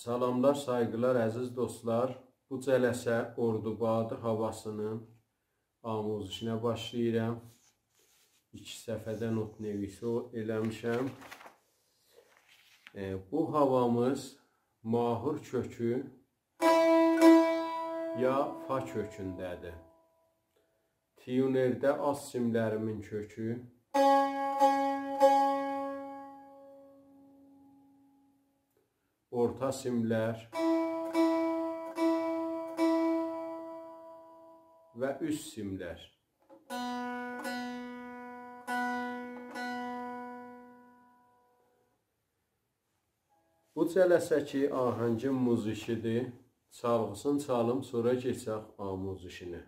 Salamlar, saygılar, əziz dostlar. Bu cələsə Ordubadi havasının amuzişinə başlayıram. 2 səfədə not nevisi eləmişəm. Bu havamız mahur kökü ya fa kökündədir. Tiyunerdə az simlərimin kökü. Orta simlər və üst simlər. Bu cələsəki ahəngin muzişidir. Çalğısını çalım, sonra keçək amuzişinə.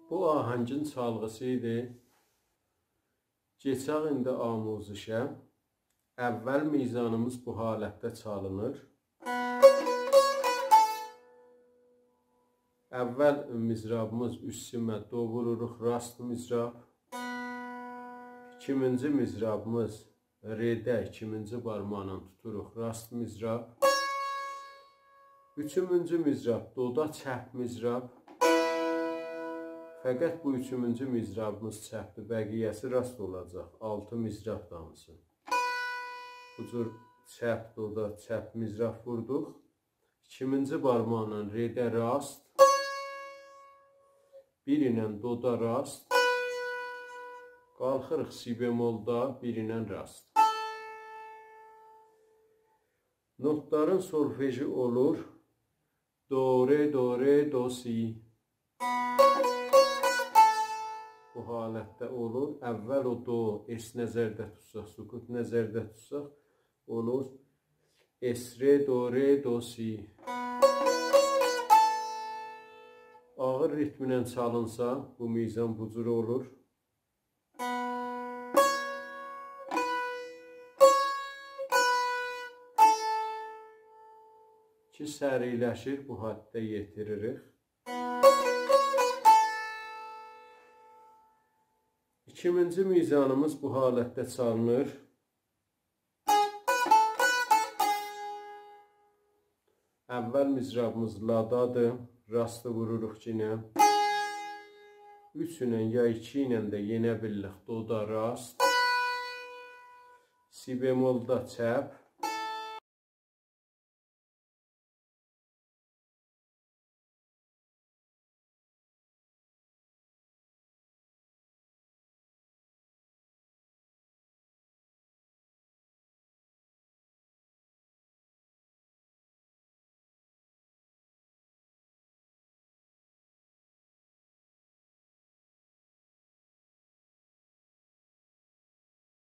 Bu ahəngin çalğısı idi. Keçək indi amuzişə. Əvvəl mizanımız bu halətdə çalınır. Əvvəl mizrabımız üst simə do vururuq, rast mizrab. İkinci mizrabımız redə, ikinci barmağla tuturuq, rast mizrab. Üçüncü mizrab doda, çəp mizrab. Fəqət bu üçüncü mizrabımız çəpdir, bəqiyyəsi rast olacaq. 6 mizrab danısı. Bu cür çəp, doda, çəp mizrab vurduq. İkinci barmaqla redə rast. Bir ilə doda rast. Qalxırıq si bemolda, bir ilə rast. Notların solfeji olur. Do, re, do, re, do, si. Bu halətdə olur. Əvvəl o do, es nəzərdə tutsaq, sukut nəzərdə tutsaq, olur. Es, re, do, re, do, si. Ağır ritminə çalınsa, bu mizan bu cür olur. Ki səriləşir, bu həddə yetiririk. İkinci mizanımız bu halətdə çalınır. Əvvəl mizrabımız ladadır. Rastı vururuq yenə. 3 ilə ya 2 ilə də yenə billik doda rast. Si bemolda çəp.